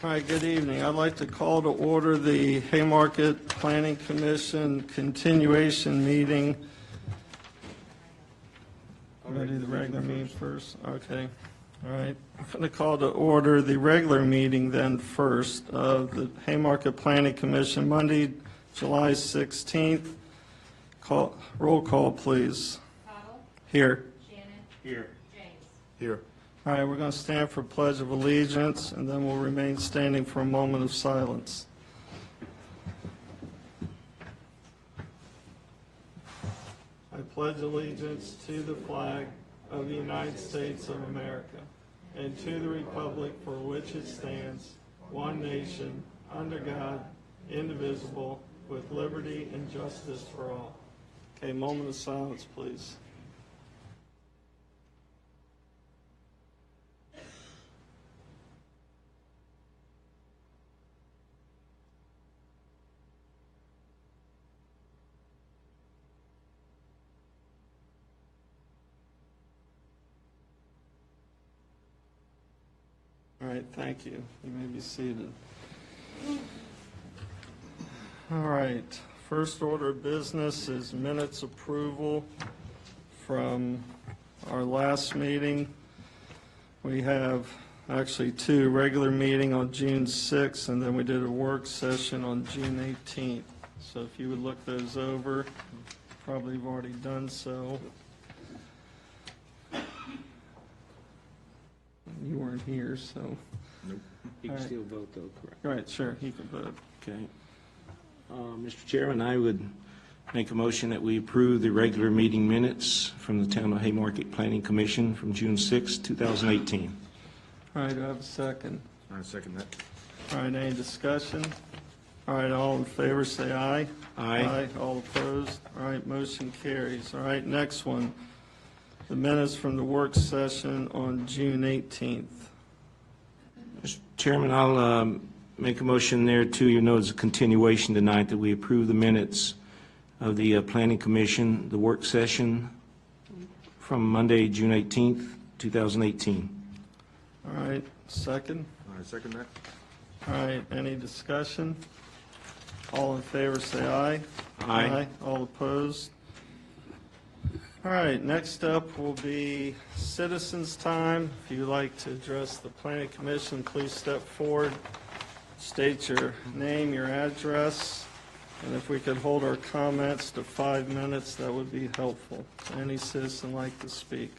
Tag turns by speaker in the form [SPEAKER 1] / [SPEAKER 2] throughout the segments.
[SPEAKER 1] All right, good evening. I'd like to call to order the Haymarket Planning Commission continuation meeting. I'm going to do the regular meeting first? Okay. All right. I'm going to call to order the regular meeting then first of the Haymarket Planning Commission, Monday, July 16th. Roll call, please.
[SPEAKER 2] Cottle?
[SPEAKER 1] Here.
[SPEAKER 2] Shannon?
[SPEAKER 3] Here.
[SPEAKER 2] James?
[SPEAKER 3] Here.
[SPEAKER 1] All right, we're going to stand for Pledge of Allegiance, and then we'll remain standing for a moment of silence. I pledge allegiance to the flag of the United States of America and to the republic for which it stands, one nation, under God, indivisible, with liberty and justice for all. Okay, moment of silence, please. All right, thank you. You may be seated. All right, first order of business is minutes approval from our last meeting. We have actually two, regular meeting on June 6th, and then we did a work session on June 18th. So if you would look those over, probably have already done so. You weren't here, so.
[SPEAKER 3] Nope.
[SPEAKER 4] You can
[SPEAKER 1] All right.
[SPEAKER 4] still vote though, correct?
[SPEAKER 1] Right, sure, he can vote.
[SPEAKER 4] Okay. Mr. Chairman, I would make a motion that we approve the regular meeting minutes from the Town of Haymarket Planning Commission from June 6, 2018.
[SPEAKER 1] All right, do I have a second?
[SPEAKER 3] I second that.
[SPEAKER 1] All right, any discussion? All right, all in favor, say aye.
[SPEAKER 4] Aye.
[SPEAKER 1] All opposed? All right, motion carries. All right, next one, the minutes from the work session on June 18th.
[SPEAKER 4] Mr. Chairman, I'll make a motion there too. You know, it's a continuation tonight that we approve the minutes of the Planning Commission, the work session from Monday, June 18th, 2018.
[SPEAKER 1] All right, second?
[SPEAKER 3] I second that.
[SPEAKER 1] All right, any discussion? All in favor, say aye.
[SPEAKER 4] Aye.
[SPEAKER 1] All opposed? All right, next up will be citizens' time. If you'd like to address the planning commission, please step forward, state your name, your address, and if we could hold our comments to 5 minutes, that would be helpful. Any citizen like to speak?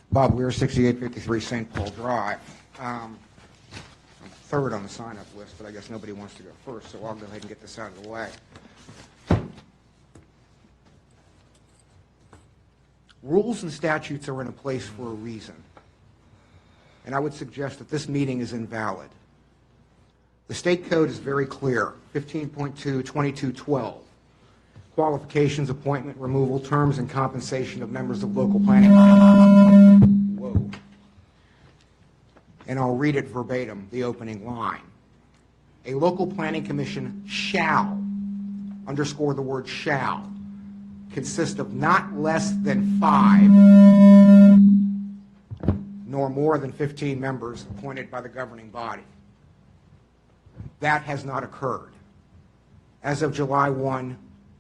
[SPEAKER 5] Bob Weir, 6853 St. Paul Drive. I'm third on the sign-up list, but I guess nobody wants to go first, so I'll go ahead and get this out of the way. Rules and statutes are in place for a reason, and I would suggest that this meeting is invalid. The state code is very clear, 15.2, 2212. Qualifications, appointment, removal, terms, and compensation of members of local planning. Whoa. And I'll read it verbatim, the opening line. A local planning commission shall, underscore the word shall, consist of not less than 5, nor more than 15 members appointed by the governing body. That has not occurred. As of July 1,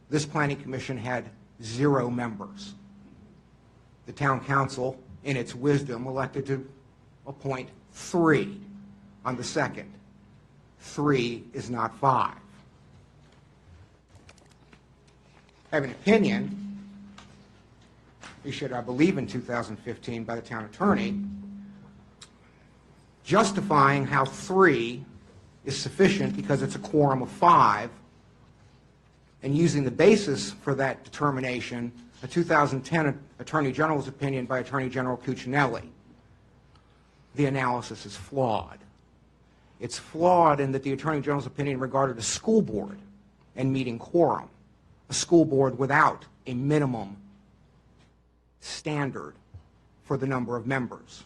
[SPEAKER 5] this planning commission had 0 members. The town council, in its wisdom, elected to appoint 3 on the 2nd. 3 is not 5. I have an opinion, issued, I believe, in 2015 by the town attorney, justifying how 3 is sufficient because it's a quorum of 5, and using the basis for that determination, a 2010 Attorney General's opinion by Attorney General Cuccinelli. The analysis is flawed. It's flawed in that the Attorney General's opinion regarded a school board and meeting quorum, a school board without a minimum standard for the number of members.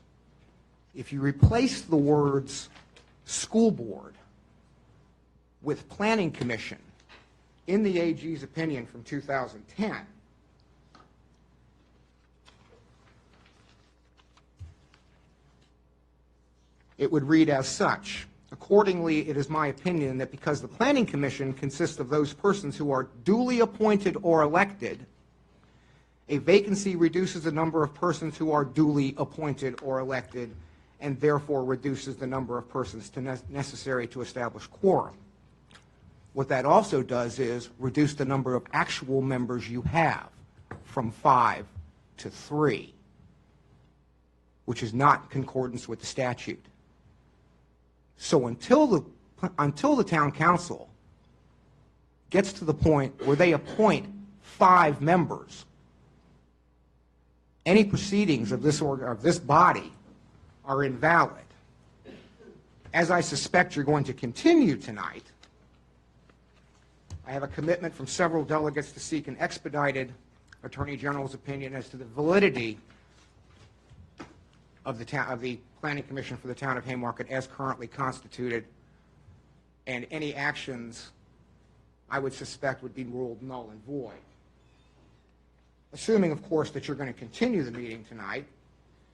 [SPEAKER 5] If you replace the words school board with planning commission in the AG's opinion from 2010, it would read as such. Accordingly, it is my opinion that because the Planning Commission consists of those persons who are duly appointed or elected, a vacancy reduces the number of persons who are duly appointed or elected, and therefore reduces the number of persons necessary to establish quorum. What that also does is reduce the number of actual members you have from 5 to 3, which is not in concordance with the statute. So until the town council gets to the point where they appoint 5 members, any proceedings of this body are invalid. As I suspect you're going to continue tonight, I have a commitment from several delegates to seek an expedited Attorney General's opinion as to the validity of the Planning Commission for the town of Haymarket as currently constituted, and any actions I would suspect would be ruled null and void. Assuming, of course, that you're going to continue the meeting tonight,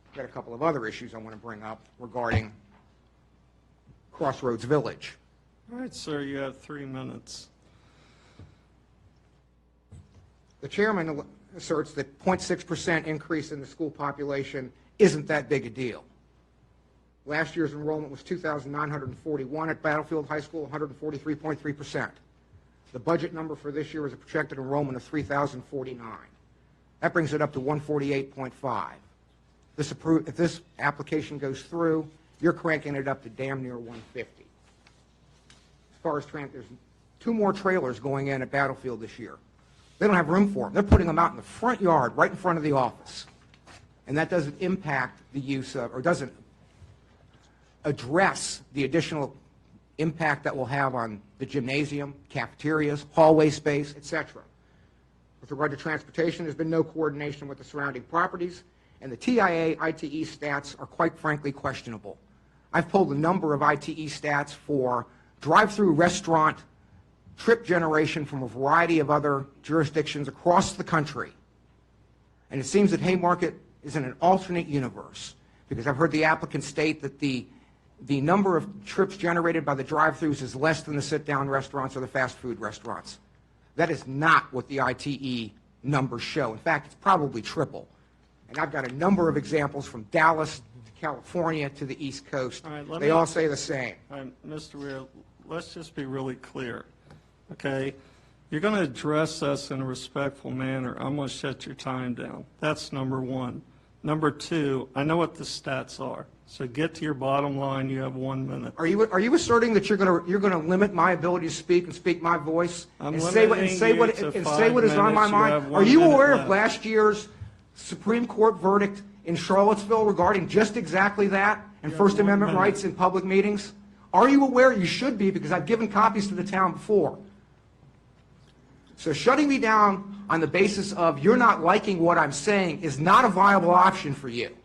[SPEAKER 5] I've got a couple of other issues I want to bring up regarding Crossroads Village.
[SPEAKER 1] All right, sir, you have 3 minutes.
[SPEAKER 5] The chairman asserts that 0.6% increase in the school population isn't that big a deal. Last year's enrollment was 2,941 at Battlefield High School, 143.3%. The budget number for this year is a projected enrollment of 3,049. That brings it up to 148.5. If this application goes through, you're cranking it up to damn near 150. As far as there's 2 more trailers going in at Battlefield this year. They don't have room for them. They're putting them out in the front yard, right in front of the office. And that doesn't impact the use of, or doesn't address the additional impact that will have on the gymnasium, cafeterias, hallway space, etc. With regard to transportation, there's been no coordination with the surrounding properties, and the TIA ITE stats are quite frankly questionable. I've pulled a number of ITE stats for drive-through restaurant trip generation from a variety of other jurisdictions across the country. And it seems that Haymarket is in an alternate universe, because I've heard the applicant state that the number of trips generated by the drive-throughs is less than the sit-down restaurants or the fast food restaurants. That is not what the ITE numbers show. In fact, it's probably triple. And I've got a number of examples from Dallas to California to the East Coast.
[SPEAKER 1] All right,
[SPEAKER 5] they all say the same.
[SPEAKER 1] Mr. Weir, let's just be really clear, okay? You're going to address us in a respectful manner. I'm going to shut your time down. That's number 1. Number 2, I know what the stats are. So get to your bottom line. You have 1 minute.
[SPEAKER 5] Are you asserting that you're going to limit my ability to speak and speak my voice
[SPEAKER 1] I'm
[SPEAKER 5] and say what is on my mind? Are you aware of last year's Supreme Court verdict in Charlottesville regarding just exactly that and First Amendment rights in public meetings? Are you aware? You should be, because I've given copies to the town before. So shutting me down on the basis of you're not liking what I'm saying is not a viable option for you.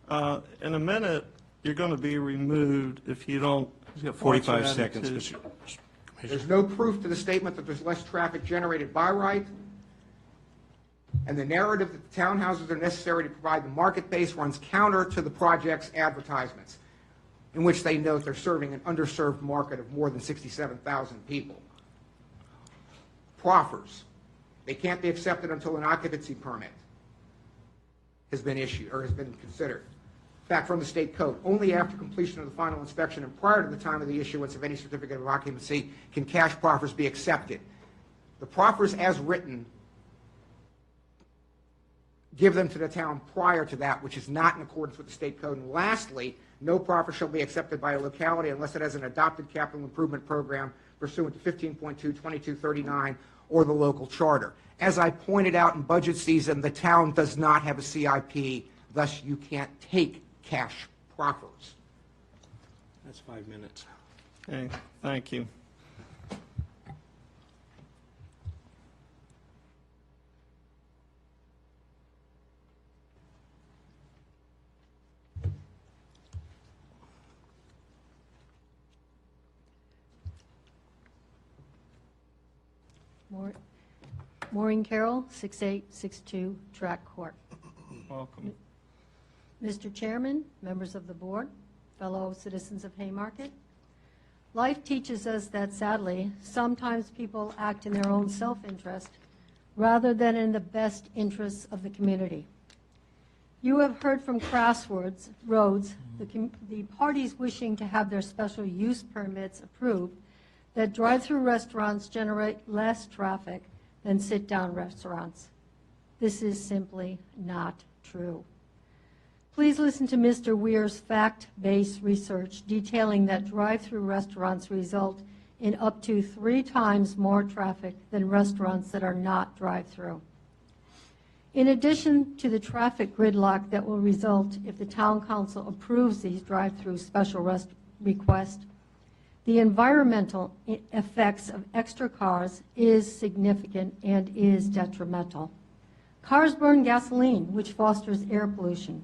[SPEAKER 1] In a minute, you're going to be removed if you don't.
[SPEAKER 4] He's got 45 seconds, Mr.
[SPEAKER 5] There's no proof to the statement that there's less traffic generated by right, and the narrative that the townhouses are necessary to provide the market base runs counter to the project's advertisements, in which they note they're serving an underserved market of more than 67,000 people. Proffers. They can't be accepted until an occupancy permit has been issued or has been considered. In fact, from the state code, only after completion of the final inspection and prior to the time of the issuance of any certificate of occupancy can cash proffers be accepted. The proffers as written give them to the town prior to that, which is not in accordance with the state code. And lastly, no proffer shall be accepted by a locality unless it has an adopted capital improvement program pursuant to 15.2/2239 or the local charter. As I pointed out in budget season, the town does not have a CIP, thus you can't take cash proffers.
[SPEAKER 4] That's 5 minutes.
[SPEAKER 1] Okay, thank you.
[SPEAKER 2] Maureen Carroll, 6862 Track Court.
[SPEAKER 1] Welcome.
[SPEAKER 2] Mr. Chairman, members of the board, fellow citizens of Haymarket, life teaches us that sadly, sometimes people act in their own self-interest rather than in the best interests of the community. You have heard from Crossroads, the parties wishing to have their special use permits approved, that drive-through restaurants generate less traffic than sit-down restaurants. This is simply not true. Please listen to Mr. Weir's fact-based research detailing that drive-through restaurants result in up to 3 times more traffic than restaurants that are not drive-through. In addition to the traffic gridlock that will result if the Town Council approves these drive-through special requests, the environmental effects of extra cars is significant and is detrimental. Cars burn gasoline, which fosters air pollution.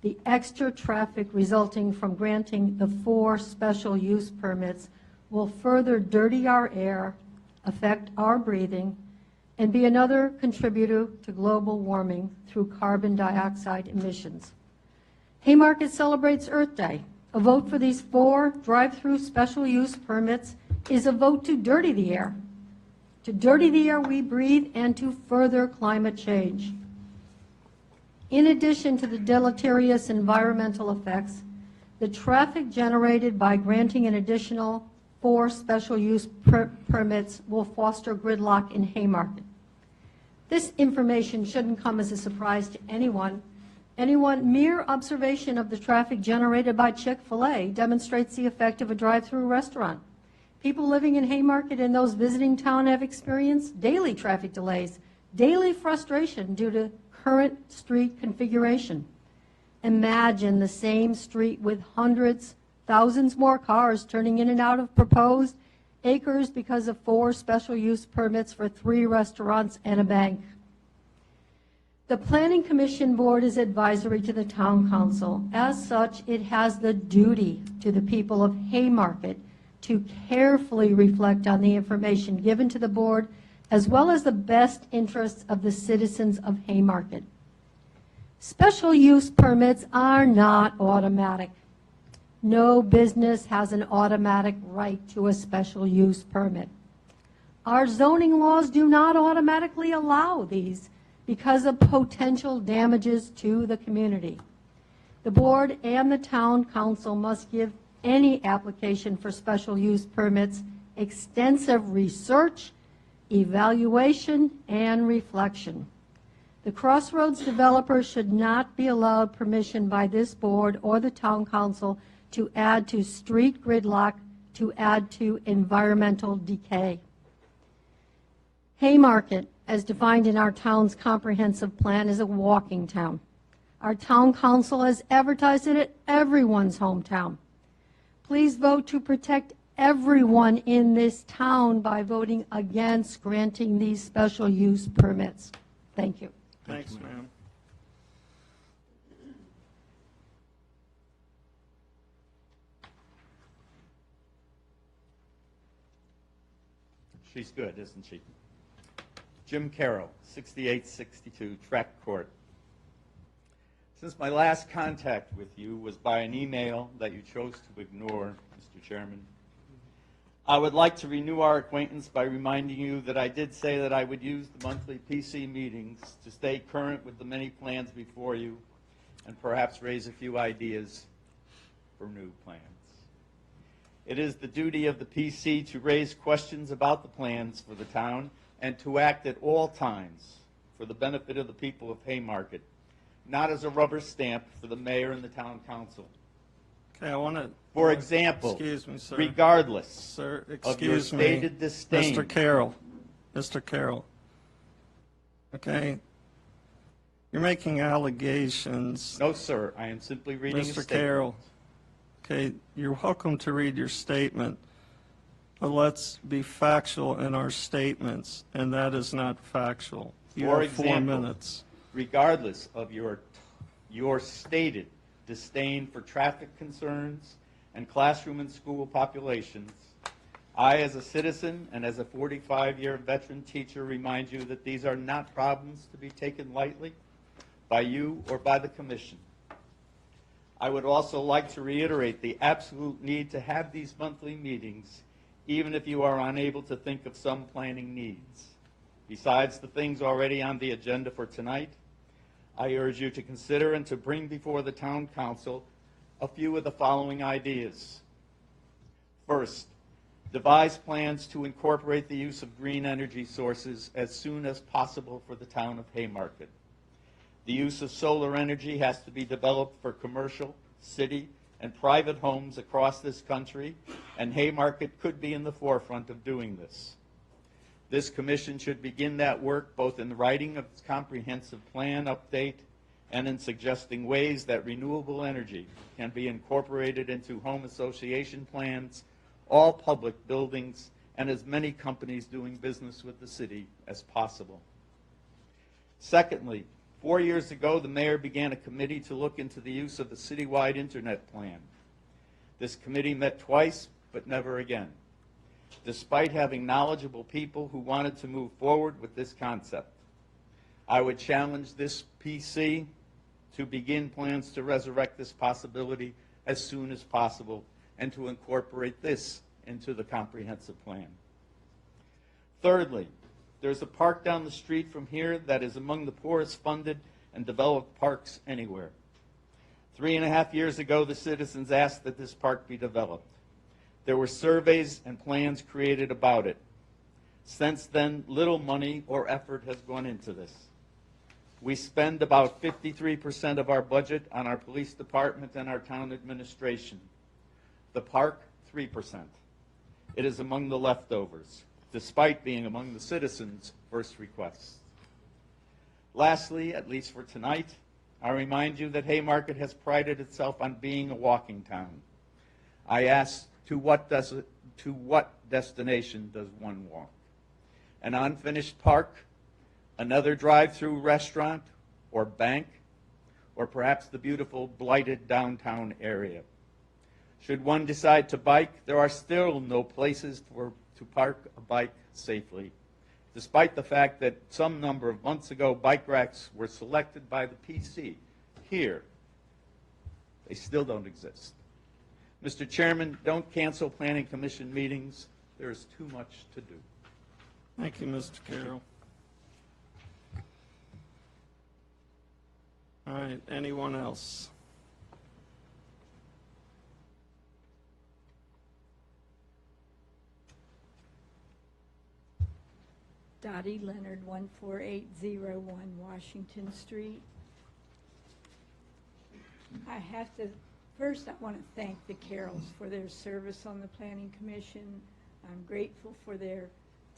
[SPEAKER 2] The extra traffic resulting from granting the 4 special use permits will further dirty our air, affect our breathing, and be another contributor to global warming through carbon dioxide emissions. Haymarket celebrates Earth Day. A vote for these 4 drive-through special use permits is a vote to dirty the air we breathe and to further climate change. In addition to the deleterious environmental effects, the traffic generated by granting an additional 4 special use permits will foster gridlock in Haymarket. This information shouldn't come as a surprise to anyone. Mere observation of the traffic generated by Chick-fil-A demonstrates the effect of a drive-through restaurant. People living in Haymarket and those visiting town have experienced daily traffic delays, daily frustration due to current street configuration. Imagine the same street with hundreds, thousands more cars turning in and out of proposed acres because of 4 special use permits for 3 restaurants and a bank. The Planning Commission Board is advisory to the Town Council. As such, it has the duty to the people of Haymarket to carefully reflect on the information given to the board, as well as the best interests of the citizens of Haymarket. Special use permits are not automatic. No business has an automatic right to a special use permit. Our zoning laws do not automatically allow these because of potential damages to the community. The board and the Town Council must give any application for special use permits extensive research, evaluation, and reflection. The Crossroads developer should not be allowed permission by this board or the Town Council to add to street gridlock, to add to environmental decay. Haymarket, as defined in our town's comprehensive plan, is a walking town. Our Town Council has advertised it at everyone's hometown. Please vote to protect everyone in this town by voting against granting these special use permits. Thank you.
[SPEAKER 1] Thanks, ma'am.
[SPEAKER 6] She's good, isn't she? Jim Carroll, 6862 Track Court. Since my last contact with you was by an email that you chose to ignore, Mr. Chairman, I would like to renew our acquaintance by reminding you that I did say that I would use the monthly PC meetings to stay current with the many plans before you and perhaps raise a few ideas for new plans. It is the duty of the PC to raise questions about the plans for the town and to act at all times for the benefit of the people of Haymarket, not as a rubber stamp for the mayor and the town council.
[SPEAKER 1] Okay, I want to...
[SPEAKER 6] For example,
[SPEAKER 1] excuse me, sir.
[SPEAKER 6] regardless
[SPEAKER 1] Sir,
[SPEAKER 6] of your
[SPEAKER 1] excuse me.
[SPEAKER 6] stated disdain.
[SPEAKER 1] Mr. Carroll. Mr. Carroll. Okay. You're making allegations.
[SPEAKER 6] No, sir, I am simply reading a
[SPEAKER 1] Mr.
[SPEAKER 6] statement.
[SPEAKER 1] Carroll. Okay, you're welcome to read your statement, but let's be factual in our statements, and that is not factual. You
[SPEAKER 6] For
[SPEAKER 1] have 4
[SPEAKER 6] example,
[SPEAKER 1] minutes.
[SPEAKER 6] regardless of your stated disdain for traffic concerns and classroom and school populations, I, as a citizen and as a 45-year veteran teacher, remind you that these are not problems to be taken lightly by you or by the Commission. I would also like to reiterate the absolute need to have these monthly meetings, even if you are unable to think of some planning needs. Besides the things already on the agenda for tonight, I urge you to consider and to bring before the Town Council a few of the following ideas. First, devise plans to incorporate the use of green energy sources as soon as possible for the town of Haymarket. The use of solar energy has to be developed for commercial, city, and private homes across this country, and Haymarket could be in the forefront of doing this. This commission should begin that work both in the writing of its comprehensive plan update and in suggesting ways that renewable energy can be incorporated into home association plans, all public buildings, and as many companies doing business with the city as possible. Secondly, 4 years ago, the mayor began a committee to look into the use of the citywide internet plan. This committee met twice, but never again, despite having knowledgeable people who wanted to move forward with this concept. I would challenge this PC to begin plans to resurrect this possibility as soon as possible and to incorporate this into the comprehensive plan. Thirdly, there's a park down the street from here that is among the poorest funded and developed parks anywhere. 3.5 years ago, the citizens asked that this park be developed. There were surveys and plans created about it. Since then, little money or effort has gone into this. We spend about 53% of our budget on our police department and our town administration. The park, 3%. It is among the leftovers, despite being among the citizens' first requests. Lastly, at least for tonight, I remind you that Haymarket has prided itself on being a walking town. I ask, to what destination does one walk? An unfinished park, another drive-through restaurant or bank, or perhaps the beautiful blighted downtown area? Should one decide to bike, there are still no places to park a bike safely, despite the fact that some number of months ago bike racks were selected by the PC. Here, they still don't exist. Mr. Chairman, don't cancel Planning Commission meetings. There is too much to do.
[SPEAKER 1] Thank you, Mr. Carroll. All right, anyone else?
[SPEAKER 7] Dottie Leonard, 14801 Washington Street. First I want to thank the Carrolls for their service on the Planning Commission. I'm grateful for their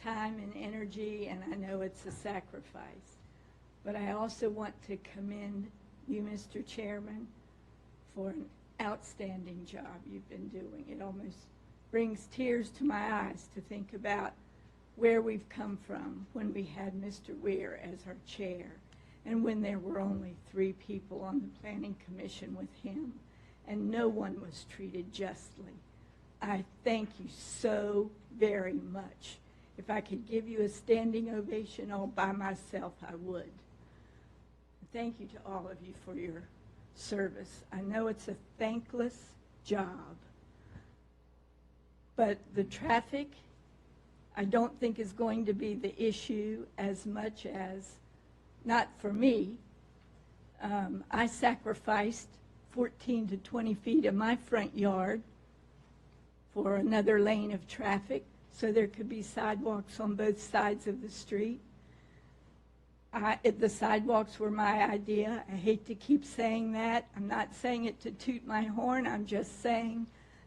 [SPEAKER 7] time and energy, and I know it's a sacrifice. But I also want to commend you, Mr. Chairman, for an outstanding job you've been doing. It almost brings tears to my eyes to think about where we've come from when we had Mr. Weir as our chair and when there were only 3 people on the Planning Commission with him and no one was treated justly. I thank you so very much. If I could give you a standing ovation all by myself, I would. Thank you to all of you for your service. I know it's a thankless job, but the traffic I don't think is going to be the issue as much as, not for me, I sacrificed 14 to 20 feet of my front yard for another lane of traffic so there could be sidewalks on both sides of the street. The sidewalks were my idea. I hate to keep saying that. I'm not saying it to toot my horn. I'm just saying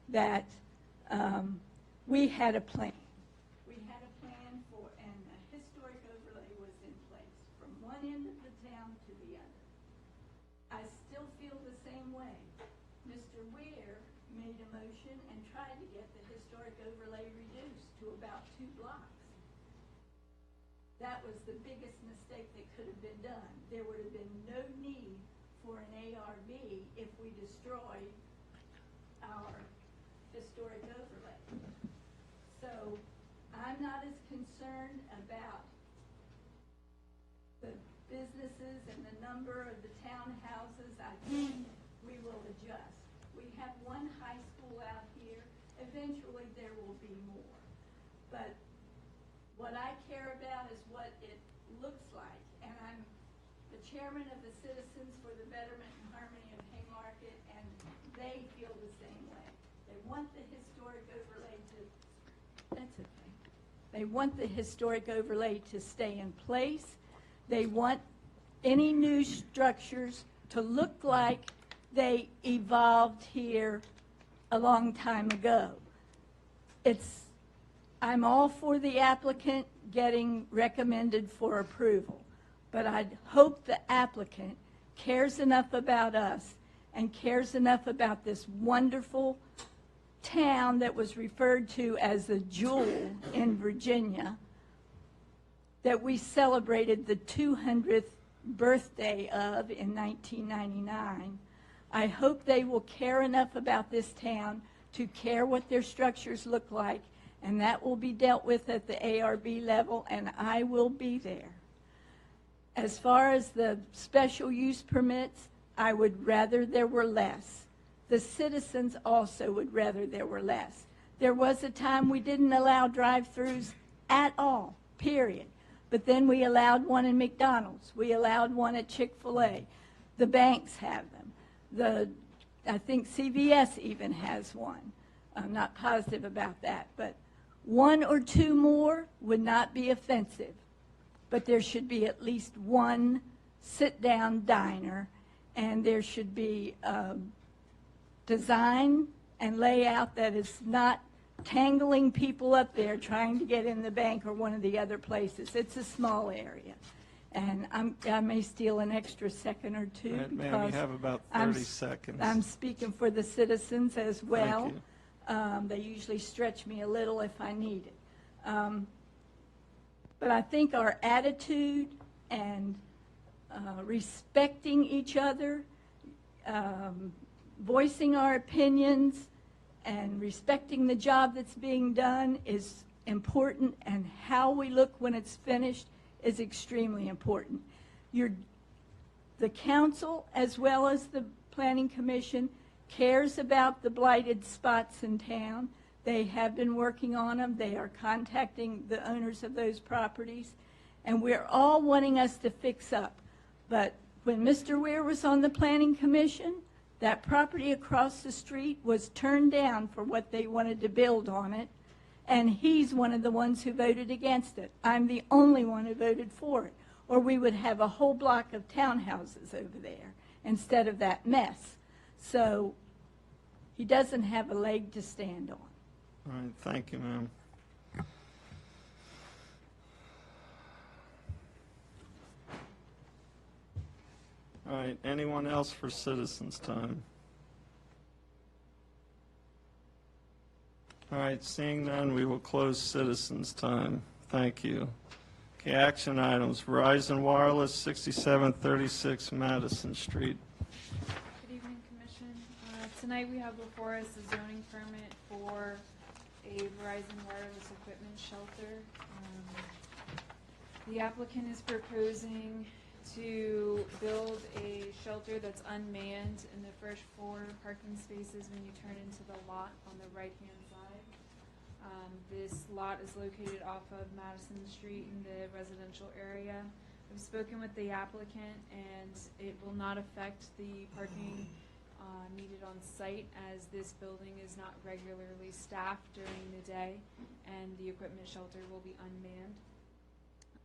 [SPEAKER 7] that we had a plan. End of the town to the other. I still feel the same way. Mr. Weir made a motion and tried to get the historic overlay reduced to about 2 blocks. That was the biggest mistake that could have been done. There would have been no need for an ARB if we destroyed our historic overlay. So I'm not as concerned about the businesses and the number of the townhouses. I think we will adjust. We have one high school out here. Eventually, there will be more. But what I care about is what it looks like. And I'm the chairman of the Citizens for the Betterment and Harmony of Haymarket, and they feel the same way. They want the historic overlay to, that's okay. They want the historic overlay to stay in place. They want any new structures to look like they evolved here a long time ago. I'm all for the applicant getting recommended for approval, but I hope the applicant cares enough about us and cares enough about this wonderful town that was referred to as the jewel in Virginia, that we celebrated the 200th birthday of in 1999. I hope they will care enough about this town to care what their structures look like, and that will be dealt with at the ARB level, and I will be there. As far as the special use permits, I would rather there were less. The citizens also would rather there were less. There was a time we didn't allow drive-throughs at all, period. But then we allowed one in McDonald's. We allowed one at Chick-fil-A. The banks have them. I think CVS even has one. I'm not positive about that. But one or two more would not be offensive. But there should be at least one sit-down diner, and there should be design and layout that is not tangling people up there trying to get in the bank or one of the other places. It's a small area. And I may steal an extra second or two.
[SPEAKER 1] Right, ma'am, you have about 30 seconds.
[SPEAKER 7] I'm speaking for the citizens as well.
[SPEAKER 1] Thank you.
[SPEAKER 7] They usually stretch me a little if I need it. But I think our attitude and respecting each other, voicing our opinions, and respecting the job that's being done is important, and how we look when it's finished is extremely important. The council, as well as the Planning Commission, cares about the blighted spots in town. They have been working on them. They are contacting the owners of those properties, and we're all wanting us to fix up. But when Mr. Weir was on the Planning Commission, that property across the street was turned down for what they wanted to build on it, and he's one of the ones who voted against it. I'm the only one who voted for it, or we would have a whole block of townhouses over there instead of that mess. So he doesn't have a leg to stand on.
[SPEAKER 1] All right, thank you, ma'am. All right, anyone else for citizens' time? All right, seeing none, we will close citizens' time. Thank you. Okay, action items. Verizon Wireless, 6736 Madison Street.
[SPEAKER 8] Good evening, Commission. Tonight we have before us a zoning permit for a Verizon Wireless equipment shelter. The applicant is proposing to build a shelter that's unmanned in the first 4 parking spaces when you turn into the lot on the right-hand side. This lot is located off of Madison Street in the residential area. I've spoken with the applicant, and it will not affect the parking needed on site, as this building is not regularly staffed during the day, and the equipment shelter will be unmanned.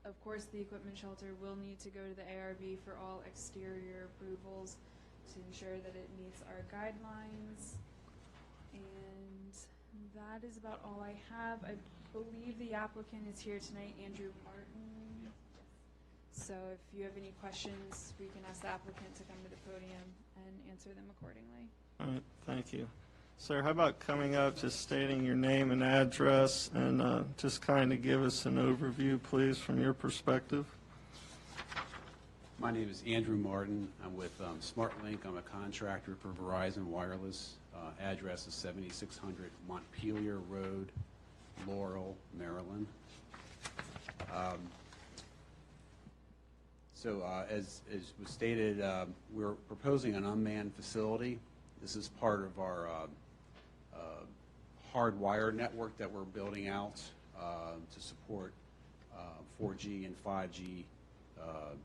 [SPEAKER 8] Of course, the equipment shelter will need to go to the ARB for all exterior approvals to ensure that it meets our guidelines. And that is about all I have. I believe the applicant is here tonight, Andrew Martin. So if you have any questions, we can ask the applicant to come to the podium and answer them accordingly.
[SPEAKER 1] All right, thank you. Sir, how about coming up, just stating your name and address, and just kind of give us an overview, please, from your perspective?
[SPEAKER 9] My name is Andrew Martin. I'm with SmartLink. I'm a contractor for Verizon Wireless. Address is 7600 Montpelier Road, Laurel, Maryland. So as was stated, we're proposing an unmanned facility. This is part of our hardwire network that we're building out to support 4G and 5G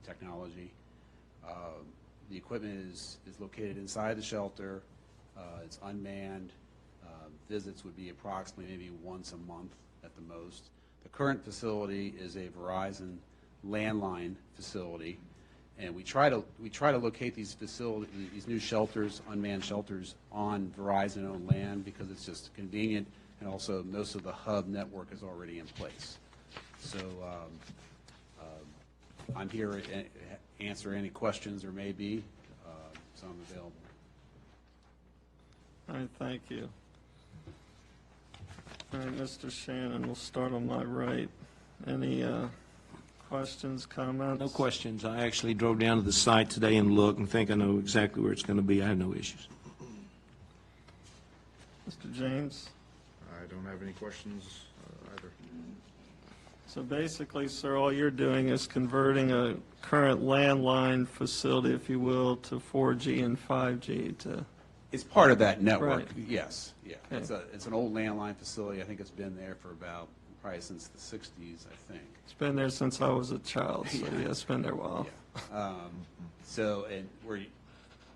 [SPEAKER 9] technology. The equipment is located inside the shelter. It's unmanned. Visits would be approximately maybe once a month at the most. The current facility is a Verizon landline facility, and we try to locate these new shelters, unmanned shelters, on Verizon-owned land because it's just convenient, and also most of the hub network is already in place. So I'm here to answer any questions there may be, so I'm available.
[SPEAKER 1] All right, thank you. All right, Mr. Shannon, we'll start on my right. Any questions, comments?
[SPEAKER 4] No questions. I actually drove down to the site today and looked and think I know exactly where it's going to be. I have no issues.
[SPEAKER 1] Mr. James?
[SPEAKER 3] I don't have any questions either.
[SPEAKER 1] So basically, sir, all you're doing is converting a current landline facility, if you will, to 4G and 5G to...
[SPEAKER 9] It's part of that network,
[SPEAKER 1] Right.
[SPEAKER 9] yes, yeah.
[SPEAKER 1] Okay.
[SPEAKER 9] It's an old landline facility. I think it's been there for probably since the 60s, I think.
[SPEAKER 1] It's been there since I was a child, so yeah, it's been there a while.
[SPEAKER 9] Yeah. So, and we're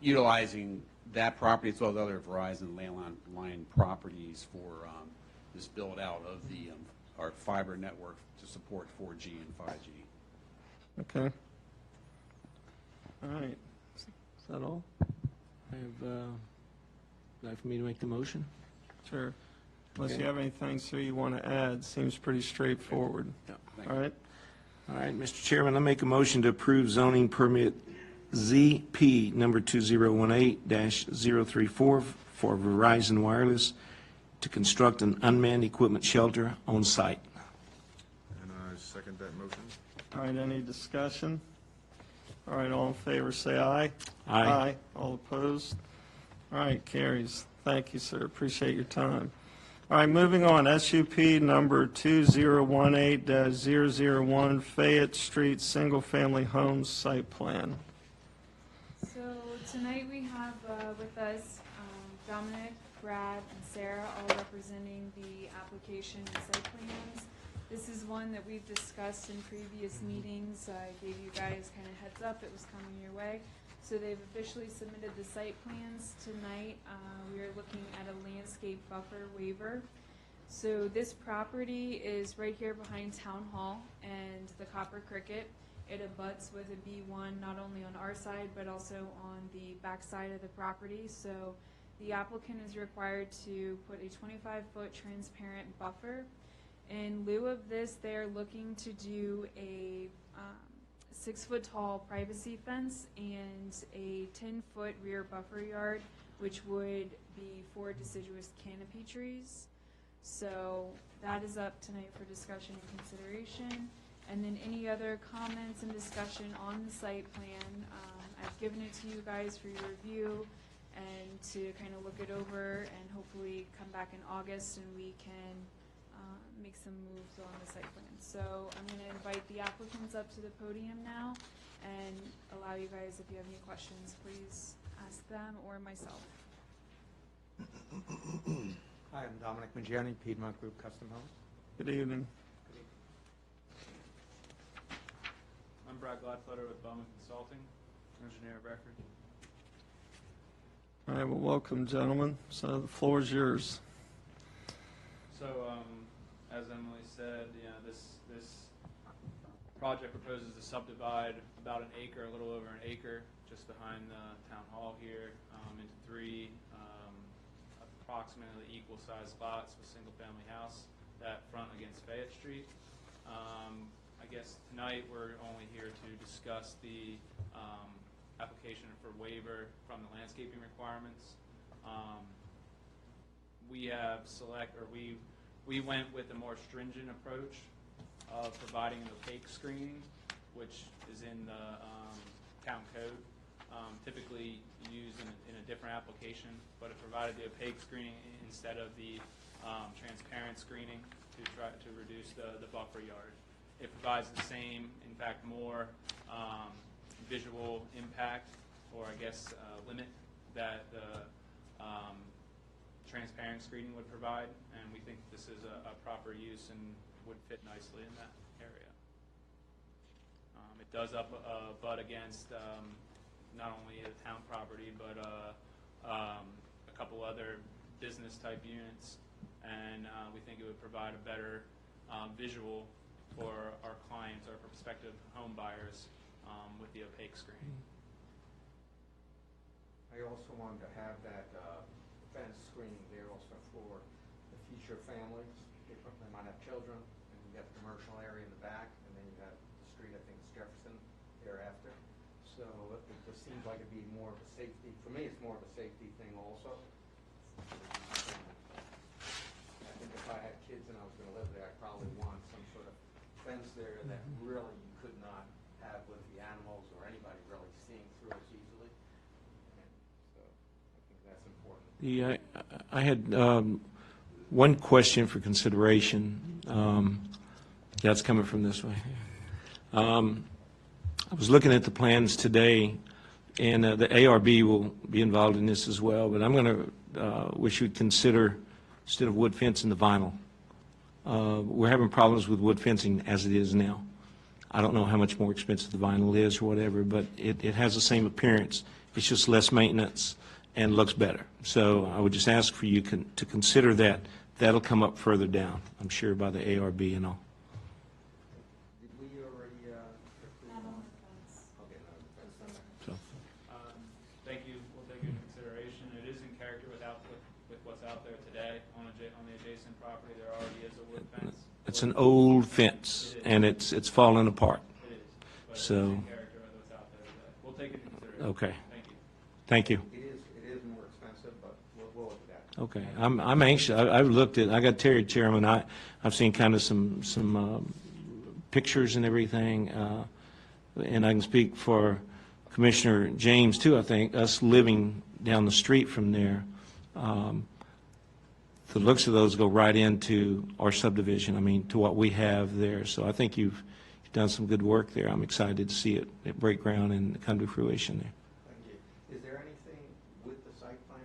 [SPEAKER 9] utilizing that property as well as other Verizon landline properties for this build out of our fiber network to support 4G and 5G.
[SPEAKER 1] Okay. All right. Is that all?
[SPEAKER 4] I have, like for me to make the motion?
[SPEAKER 1] Sure. Unless
[SPEAKER 4] Okay.
[SPEAKER 1] you have anything, sir, you want to add, seems pretty straightforward.
[SPEAKER 9] Thank
[SPEAKER 1] All
[SPEAKER 9] you.
[SPEAKER 1] right?
[SPEAKER 4] All right, Mr. Chairman, I make a motion to approve zoning permit ZP number 2018-034 for Verizon Wireless to construct an unmanned equipment shelter on site.
[SPEAKER 3] And I second that motion.
[SPEAKER 1] All right, any discussion? All right, all in favor, say aye.
[SPEAKER 4] Aye.
[SPEAKER 1] All opposed? All right, carries. Thank you, sir. Appreciate your time. All right, moving on. SUP number 2018-001 Fayette Street Single Family Homes Site Plan.
[SPEAKER 8] So tonight we have with us Dominic, Brad, and Sarah, all representing the application and site plans. This is one that we've discussed in previous meetings. I gave you guys kind of heads up it was coming your way. So they've officially submitted the site plans tonight. We are looking at a landscape buffer waiver. So this property is right here behind Town Hall and the Copper Cricket. It abuts with a B1 not only on our side but also on the back side of the property. So the applicant is required to put a 25-foot transparent buffer. In lieu of this, they're looking to do a 6-foot-tall privacy fence and a 10-foot rear buffer yard, which would be 4 deciduous canopy trees. So that is up tonight for discussion and consideration. And then any other comments and discussion on the site plan, I've given it to you guys for your review and to kind of look it over and hopefully come back in August and we can make some moves on the site plan. So I'm going to invite the applicants up to the podium now and allow you guys, if you have any questions, please ask them or myself.
[SPEAKER 5] Hi, I'm Dominic Mangiani, Piedmont Group Custom Homes.
[SPEAKER 1] Good evening.
[SPEAKER 10] I'm Brad Gladflutter with Bowman Consulting, engineer of record.
[SPEAKER 1] All right, well, welcome, gentlemen. So the floor is yours.
[SPEAKER 10] So, as Emily said, this project proposes to subdivide about an acre, a little over an acre, just behind the town hall here, into 3 approximately equal-sized lots with single-family house that front against Fayette Street. I guess tonight we're only here to discuss the application for waiver from the landscaping requirements. We went with a more stringent approach of providing an opaque screening, which is in the town code, typically used in a different application, but it provided the opaque screening instead of the transparent screening to try to reduce the buffer yard. It provides the same, in fact more, visual impact, or I guess limit that the transparent screening would provide, and we think this is a proper use and would fit nicely in that area. It does butt against not only the town property, but a couple other business-type units, and we think it would provide a better visual for our clients, our prospective home buyers, with the opaque screen.
[SPEAKER 5] I also wanted to have that fence screening there also for the future families. They might have children, and you got the commercial area in the back, and then you have the street, I think it's Jefferson, thereafter. So it just seems like it'd be more of a safety, for me, it's more of a safety thing also. I think if I had kids and I was gonna live there, I'd probably want some sort of fence there that really you could not have with the animals or anybody really seeing through as easily. And so I think that's important.
[SPEAKER 4] I had one question for consideration. That's coming from this way. I was looking at the plans today, and the ARB will be involved in this as well, but I'm going to wish you'd consider, instead of wood fencing, the vinyl. We're having problems with wood fencing as it is now. I don't know how much more expensive the vinyl is or whatever, but it has the same appearance. It's just less maintenance and looks better. So I would just ask for you to consider that. That'll come up further down, I'm sure, by the ARB and all.
[SPEAKER 5] Did we already approve? Okay, no,
[SPEAKER 4] So,
[SPEAKER 10] Thank you. We'll take it into consideration. It is in character with what's out there today on the adjacent property. There already is a wood fence.
[SPEAKER 4] it's an old fence, and it's falling apart.
[SPEAKER 10] It is, but it's
[SPEAKER 4] So,
[SPEAKER 10] in character with what's out there today. We'll take it into consideration.
[SPEAKER 4] okay.
[SPEAKER 10] Thank you.
[SPEAKER 4] Thank you.
[SPEAKER 5] It is more expensive, but we'll look at that.
[SPEAKER 4] Okay, I'm anxious. I've looked at, I got Terry, Chairman, I've seen kind of some pictures and everything, and I can speak for Commissioner James too, I think, us living down the street from there. The looks of those go right into our subdivision, I mean, to what we have there. So I think you've done some good work there. I'm excited to see it break ground and come to fruition there.
[SPEAKER 5] Thank you. Is there anything with the site plan,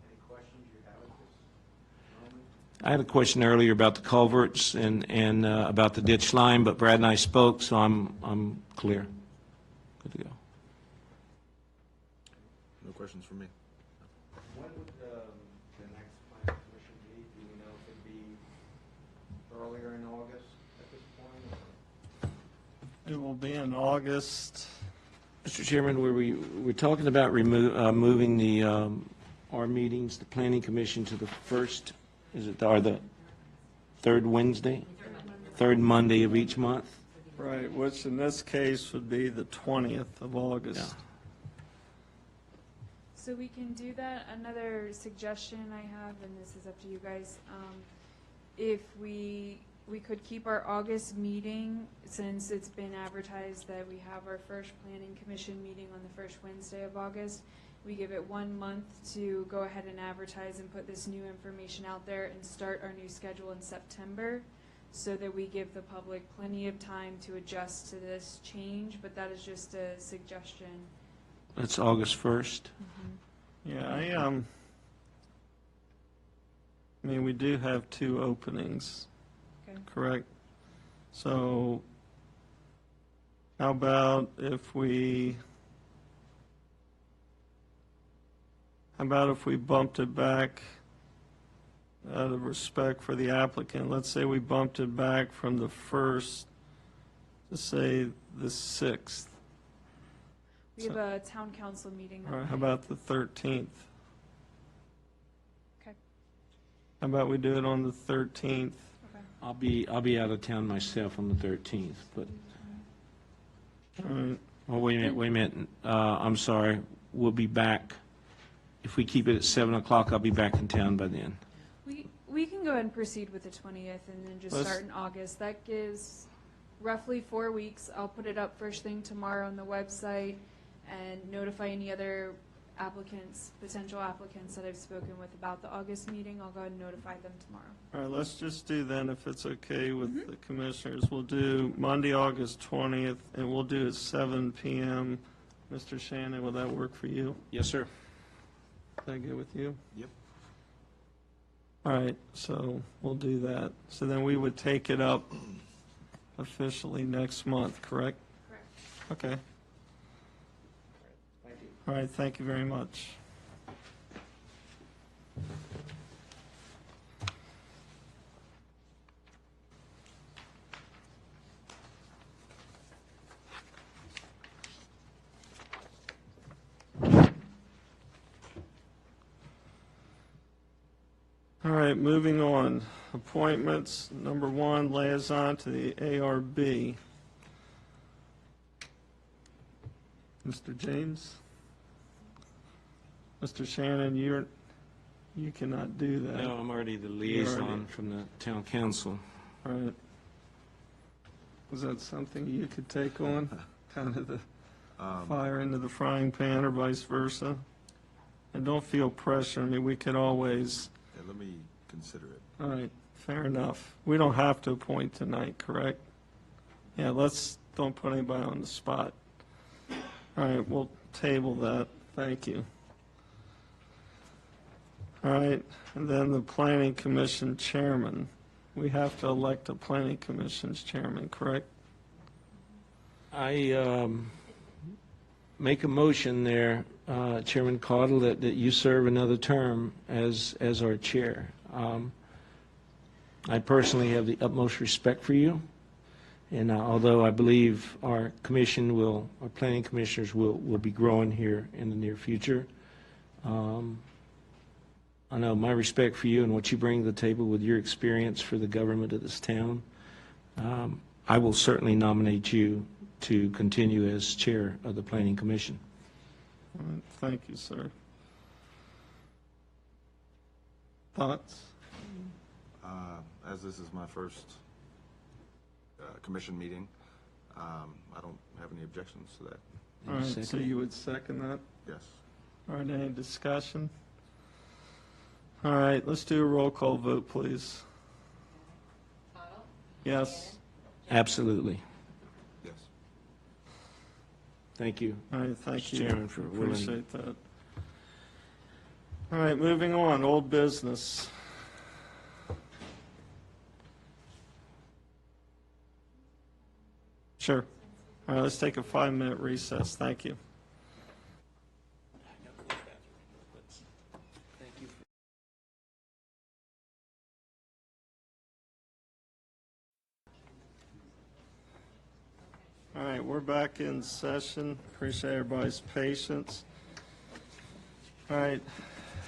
[SPEAKER 5] any questions you have at this moment?
[SPEAKER 4] I had a question earlier about the culverts and about the ditch line, but Brad and I spoke, so I'm clear. Good to go.
[SPEAKER 3] No questions from me.
[SPEAKER 5] When would the next planning commission be? Do we know if it'd be earlier in August at this point? Or?
[SPEAKER 1] It will be in August.
[SPEAKER 4] Mr. Chairman, we're talking about moving the, our meetings, the planning commission to the first, or the third Wednesday? Third Monday of each month?
[SPEAKER 1] Right, which in this case would be the 20th of August.
[SPEAKER 8] So we can do that. Another suggestion I have, and this is up to you guys, if we could keep our August meeting, since it's been advertised that we have our first planning commission meeting on the first Wednesday of August. We give it 1 month to go ahead and advertise and put this new information out there and start our new schedule in September, so that we give the public plenty of time to adjust to this change, but that is just a suggestion.
[SPEAKER 4] That's August 1st.
[SPEAKER 1] Yeah, I mean, we do have 2 openings,
[SPEAKER 8] Okay.
[SPEAKER 1] correct? So how about if we bumped it back out of respect for the applicant? Let's say we bumped it back from the 1st to say the 6th.
[SPEAKER 8] We have a town council meeting. that
[SPEAKER 1] All right, how
[SPEAKER 8] night.
[SPEAKER 1] about the 13th?
[SPEAKER 8] Okay.
[SPEAKER 1] How about we do it on the 13th?
[SPEAKER 8] Okay.
[SPEAKER 4] I'll be out of town myself on the 13th, but,
[SPEAKER 1] All right,
[SPEAKER 4] oh, wait a minute. I'm sorry. We'll be back. If we keep it at 7 o'clock, I'll be back in town by then.
[SPEAKER 8] We can go ahead and proceed with the 20th and then just
[SPEAKER 1] Let's-
[SPEAKER 8] start in August. That gives roughly 4 weeks. I'll put it up first thing tomorrow on the website and notify any other applicants, potential applicants that I've spoken with about the August meeting. I'll go ahead and notify them tomorrow.
[SPEAKER 1] All right, let's just do then, if it's okay with the commissioners, we'll do Monday, August 20th, and we'll do it 7 PM. Mr. Shannon, will that work for you?
[SPEAKER 4] Yes, sir.
[SPEAKER 1] Is that good with you?
[SPEAKER 3] Yep.
[SPEAKER 1] All right, so we'll do that. So then we would take it up officially next month, correct?
[SPEAKER 8] Correct.
[SPEAKER 1] Okay. All right, thank you very much. All right, moving on. Appointments, number 1, liaison to the ARB. Mr. James? Mr. Shannon, you cannot do that.
[SPEAKER 4] No, I'm already the
[SPEAKER 1] You're
[SPEAKER 4] liaison
[SPEAKER 1] already-
[SPEAKER 4] from the town council.
[SPEAKER 1] All right. Was that something you could take on? Kind of the fire into the frying pan or vice versa? And don't feel pressure. I mean, we could always,
[SPEAKER 3] Yeah, let me consider it.
[SPEAKER 1] all right, fair enough. We don't have to appoint tonight, correct? Yeah, don't put anybody on the spot. All right, we'll table that. Thank you. All right, and then the Planning Commission Chairman. We have to elect a Planning Commission's chairman, correct?
[SPEAKER 4] I make a motion there, Chairman Caudle, that you serve another term as our chair. I personally have the utmost respect for you, and although I believe our planning commissioners will be growing here in the near future, I know my respect for you and what you bring to the table with your experience for the government of this town. I will certainly nominate you to continue as chair of the Planning Commission.
[SPEAKER 1] All right, thank you, sir. Thoughts?
[SPEAKER 3] As this is my first commission meeting, I don't have any objections to that.
[SPEAKER 1] All right, so
[SPEAKER 4] Second?
[SPEAKER 1] you would second that?
[SPEAKER 3] Yes.
[SPEAKER 1] All right, any discussion? All right, let's do a roll call vote, please. Yes?
[SPEAKER 4] Absolutely.
[SPEAKER 3] Yes.
[SPEAKER 4] Thank you.
[SPEAKER 1] All right, thank
[SPEAKER 4] Mr.
[SPEAKER 1] you.
[SPEAKER 4] Chairman, for willing-
[SPEAKER 1] Appreciate that. All right, moving on, old business. Sure. All right, let's take a 5-minute recess. Thank you. All right, we're back in session. Appreciate everybody's patience. All right,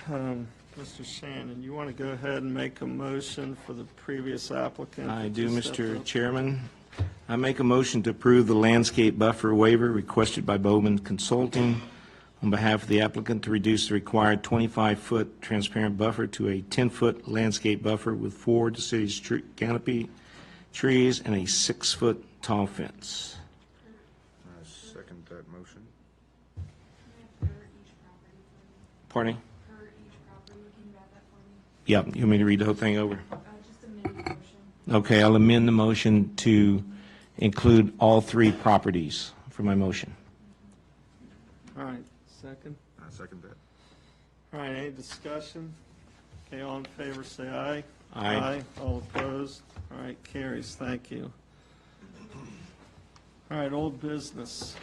[SPEAKER 1] Mr. Shannon, you want to go ahead and make a motion for the previous applicant?
[SPEAKER 4] I
[SPEAKER 1] that
[SPEAKER 4] do,
[SPEAKER 1] just stepped
[SPEAKER 4] Mr.
[SPEAKER 1] up?
[SPEAKER 4] Chairman. I make a motion to approve the landscape buffer waiver requested by Bowman Consulting on behalf of the applicant to reduce the required 25-foot transparent buffer to a 10-foot landscape buffer with 4 deciduous canopy trees and a 6-foot tall fence.
[SPEAKER 3] I second that motion.
[SPEAKER 8] Per each property for me.
[SPEAKER 4] Pardon me?
[SPEAKER 8] Per each property, can you add that for me?
[SPEAKER 4] Yep, you want me to read the whole thing over?
[SPEAKER 8] Just a mini motion.
[SPEAKER 4] Okay, I'll amend the motion to include all 3 properties for my motion.
[SPEAKER 1] All right, second.
[SPEAKER 3] I second that.
[SPEAKER 1] All right, any discussion? Okay, all in favor, say aye.
[SPEAKER 4] Aye.
[SPEAKER 1] All opposed? All right, carries, thank you. All right, old business.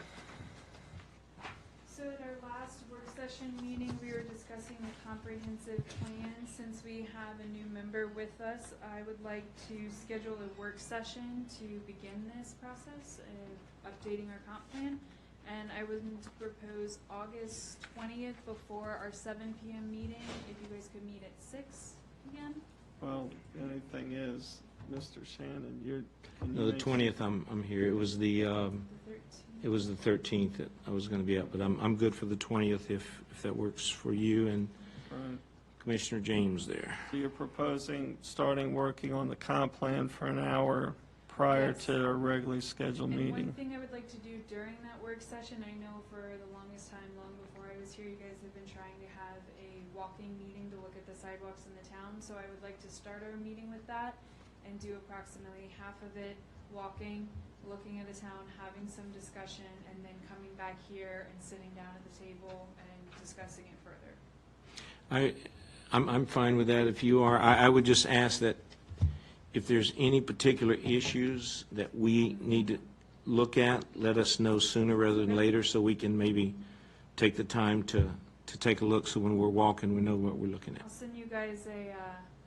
[SPEAKER 8] So at our last work session meeting, we were discussing the comprehensive plan. Since we have a new member with us, I would like to schedule a work session to begin this process of updating our comp plan. And I would propose August 20th before our 7 PM meeting, if you guys could meet at 6 PM.
[SPEAKER 1] Well, the only thing is, Mr. Shannon, can you
[SPEAKER 4] No, the
[SPEAKER 1] make-
[SPEAKER 4] 20th, I'm here. It was the 13th that I was going to be up, but I'm good for the 20th if that works for you and
[SPEAKER 1] All right,
[SPEAKER 4] Commissioner James there.
[SPEAKER 1] so you're proposing starting working on the comp plan for an hour prior
[SPEAKER 8] Yes.
[SPEAKER 1] to our regularly scheduled
[SPEAKER 8] And one
[SPEAKER 1] meeting.
[SPEAKER 8] thing I would like to do during that work session, I know for the longest time, long before I was here, you guys have been trying to have a walking meeting to look at the sidewalks in the town. So I would like to start our meeting with that and do approximately half of it walking, looking at the town, having some discussion, and then coming back here and sitting down at the table and discussing it further.
[SPEAKER 4] I'm fine with that if you are. I would just ask that if there's any particular issues that we need to look at, let us know sooner rather than later, so we can maybe take the time to take a look, so when we're walking, we know what we're looking
[SPEAKER 8] I'll
[SPEAKER 4] at.
[SPEAKER 8] send you guys a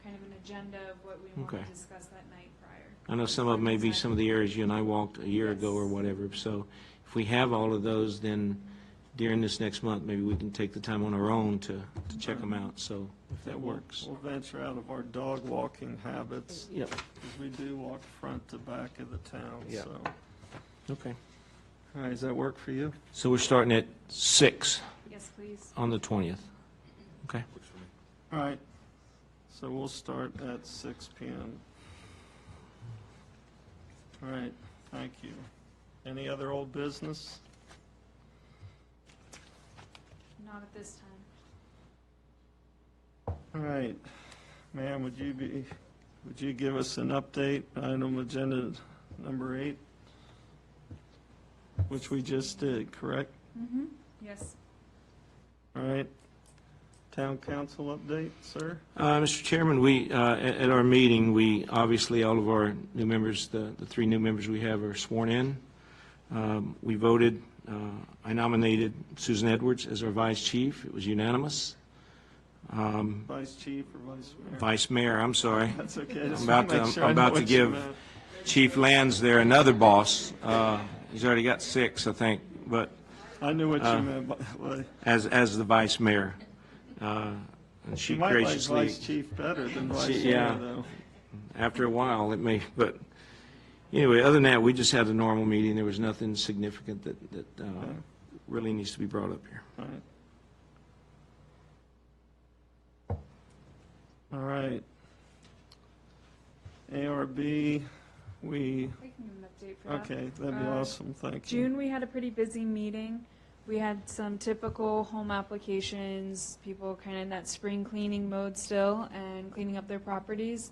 [SPEAKER 8] kind of an agenda of what we want
[SPEAKER 4] Okay.
[SPEAKER 8] to discuss that night prior.
[SPEAKER 4] I know some of them may be some of the areas you and I walked a year ago or whatever, so if we have all of those, then during this next month, maybe we can take the time on our own to check them out, so if that works.
[SPEAKER 1] We'll venture out of our dog walking habits,
[SPEAKER 4] Yep,
[SPEAKER 1] because we do walk front to back of the town,
[SPEAKER 4] Yeah.
[SPEAKER 1] so.
[SPEAKER 4] okay.
[SPEAKER 1] All right, does that work for you?
[SPEAKER 4] So we're starting at 6
[SPEAKER 8] Yes, please.
[SPEAKER 4] on the 20th. Okay.
[SPEAKER 3] Works for me.
[SPEAKER 1] All right, so we'll start at 6 PM. All right, thank you. Any other old business?
[SPEAKER 8] Not at this time.
[SPEAKER 1] All right, ma'am, would you give us an update, item agenda number 8? Which we just did, correct?
[SPEAKER 8] Mm-hmm. Yes.
[SPEAKER 1] All right. Town council update, sir?
[SPEAKER 4] Mr. Chairman, at our meeting, obviously, all of our new members, the 3 new members we have are sworn in. We voted, I nominated Susan Edwards as our vice chief. It was unanimous.
[SPEAKER 1] Vice chief or vice mayor?
[SPEAKER 4] Vice mayor, I'm sorry.
[SPEAKER 1] That's okay. Just
[SPEAKER 4] I'm about
[SPEAKER 1] wanna make
[SPEAKER 4] to-
[SPEAKER 1] sure
[SPEAKER 4] I'm
[SPEAKER 1] I know
[SPEAKER 4] about to
[SPEAKER 1] what you
[SPEAKER 4] give-
[SPEAKER 1] meant.
[SPEAKER 4] Chief Lands there, another boss. He's already got 6, I think, but
[SPEAKER 1] I knew what you meant by the way.
[SPEAKER 4] as the vice mayor. And
[SPEAKER 1] You
[SPEAKER 4] she
[SPEAKER 1] might like
[SPEAKER 4] graciously,
[SPEAKER 1] vice chief better than vice
[SPEAKER 4] She-
[SPEAKER 1] mayor,
[SPEAKER 4] yeah.
[SPEAKER 1] though.
[SPEAKER 4] after a while, it may, but anyway, other than that, we just had a normal meeting. There was nothing significant that really needs to be brought up here.
[SPEAKER 1] All right. All right. ARB, we,
[SPEAKER 8] I can give an update for that.
[SPEAKER 1] okay, that'd be awesome, thank you.
[SPEAKER 8] June, we had a pretty busy meeting. We had some typical home applications, people kind of in that spring cleaning mode still and cleaning up their properties.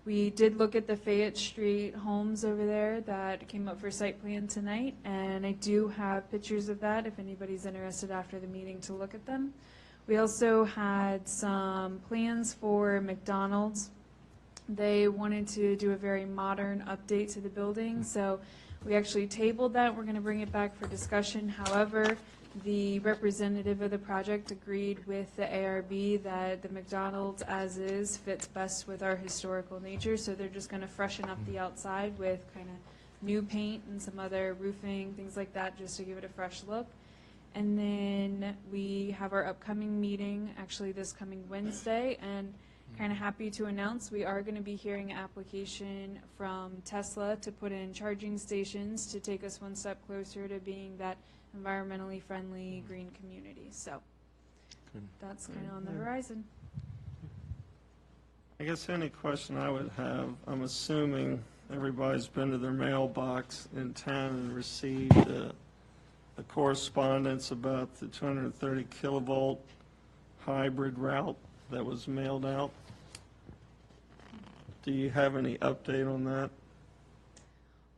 [SPEAKER 8] We did look at the Fayette Street homes over there that came up for site plan tonight, and I do have pictures of that if anybody's interested after the meeting to look at them. We also had some plans for McDonald's. They wanted to do a very modern update to the building, so we actually tabled that. We're going to bring it back for discussion. However, the representative of the project agreed with the ARB that the McDonald's as is fits best with our historical nature, so they're just going to freshen up the outside with kind of new paint and some other roofing, things like that, just to give it a fresh look. And then we have our upcoming meeting, actually this coming Wednesday, and kind of happy to announce we are going to be hearing an application from Tesla to put in charging stations to take us one step closer to being that environmentally friendly green community. So
[SPEAKER 4] Good.
[SPEAKER 8] that's kind of on the horizon.
[SPEAKER 1] I guess any question I would have, I'm assuming everybody's been to their mailbox in town and received a correspondence about the 230 kilovolt hybrid route that was mailed out. Do you have any update on that?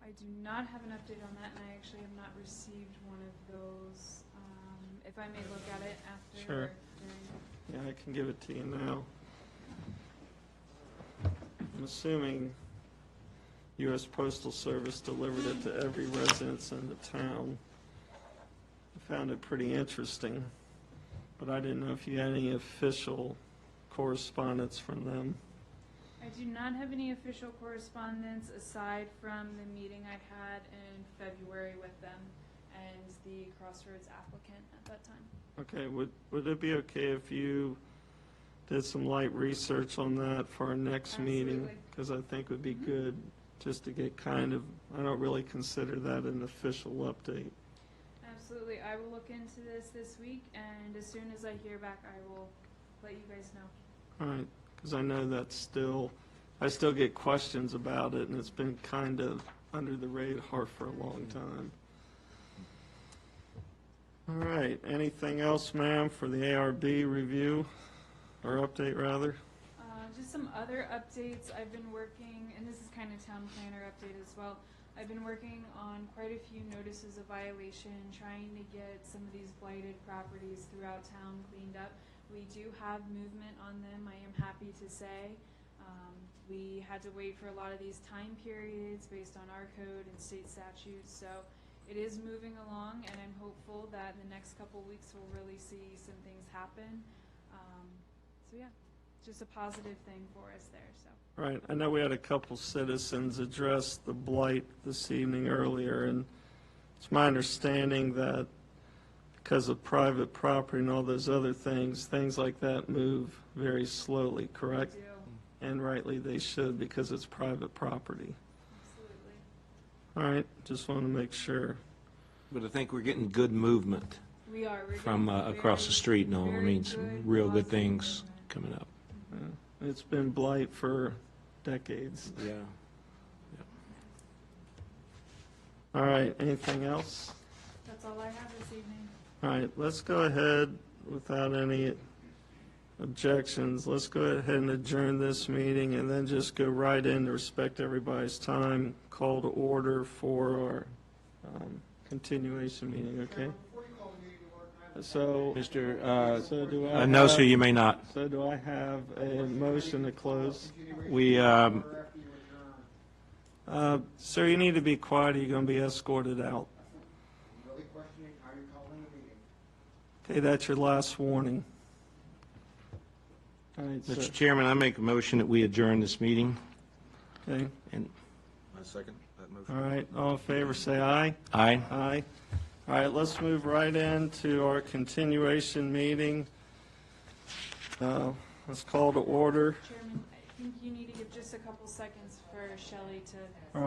[SPEAKER 8] I do not have an update on that, and I actually have not received one of those. If I may look at it after.
[SPEAKER 1] Sure.
[SPEAKER 8] or during-
[SPEAKER 1] Yeah, I can give it to you now. I'm assuming U.S. Postal Service delivered it to every residence in the town. I found it pretty interesting, but I didn't know if you had any official correspondence from them.
[SPEAKER 8] I do not have any official correspondence aside from the meeting I had in February with them and the Crossroads applicant at that time.
[SPEAKER 1] Okay, would it be okay if you did some light research on that for our next meeting?
[SPEAKER 8] Absolutely.
[SPEAKER 1] Because I think it would be good just to get kind of, I don't really consider that an official update.
[SPEAKER 8] Absolutely. I will look into this week, and as soon as I hear back, I will let you guys know.
[SPEAKER 1] All right, because I know that's still, I still get questions about it, and it's been kind of under the radar for a long time. All right, anything else, ma'am, for the ARB review, or update, rather?
[SPEAKER 8] Just some other updates. I've been working, and this is kind of town planner update as well. I've been working on quite a few notices of violation, trying to get some of these blighted properties throughout town cleaned up. We do have movement on them, I am happy to say. We had to wait for a lot of these time periods based on our code and state statutes, so it is moving along, and I'm hopeful that in the next couple weeks we'll really see some things happen. So yeah, just a positive thing for us there, so.
[SPEAKER 1] Right, I know we had a couple citizens address the blight this evening earlier, and it's my understanding that because of private property and all those other things, things like that move very slowly, correct?
[SPEAKER 8] We do,
[SPEAKER 1] And rightly they should, because it's private property.
[SPEAKER 8] absolutely.
[SPEAKER 1] All right, just want to make sure.
[SPEAKER 4] But I think we're getting good movement
[SPEAKER 8] We are. We're
[SPEAKER 4] from
[SPEAKER 8] getting
[SPEAKER 4] across the street, no, I
[SPEAKER 8] very
[SPEAKER 4] mean, some
[SPEAKER 8] good,
[SPEAKER 4] real good
[SPEAKER 8] positive
[SPEAKER 4] things
[SPEAKER 8] movement.
[SPEAKER 4] coming up.
[SPEAKER 1] It's been blight for decades.
[SPEAKER 4] Yeah.
[SPEAKER 1] All right, anything else?
[SPEAKER 8] That's all I have this evening.
[SPEAKER 1] All right, let's go ahead, without any objections, let's go ahead and adjourn this meeting and then just go right in to respect everybody's time, call to order for our continuation meeting, okay? So,
[SPEAKER 4] Mr.,
[SPEAKER 1] do I
[SPEAKER 4] no, sir,
[SPEAKER 1] have-
[SPEAKER 4] you may not.
[SPEAKER 1] So do I have a motion to close?
[SPEAKER 4] We,
[SPEAKER 1] Sir, you need to be quiet, or you're going to be escorted out.
[SPEAKER 5] Really questioning how you're calling the meeting.
[SPEAKER 1] Okay, that's your last warning. All right, sir.
[SPEAKER 4] Mr. Chairman, I make a motion that we adjourn this meeting.
[SPEAKER 1] Okay,
[SPEAKER 4] And
[SPEAKER 3] I second that motion.
[SPEAKER 1] all right, all in favor, say aye.
[SPEAKER 4] aye.
[SPEAKER 1] Aye. All right, let's move right into our continuation meeting. Let's call to order.
[SPEAKER 8] Chairman, I think you need to give just a couple seconds for Shelley to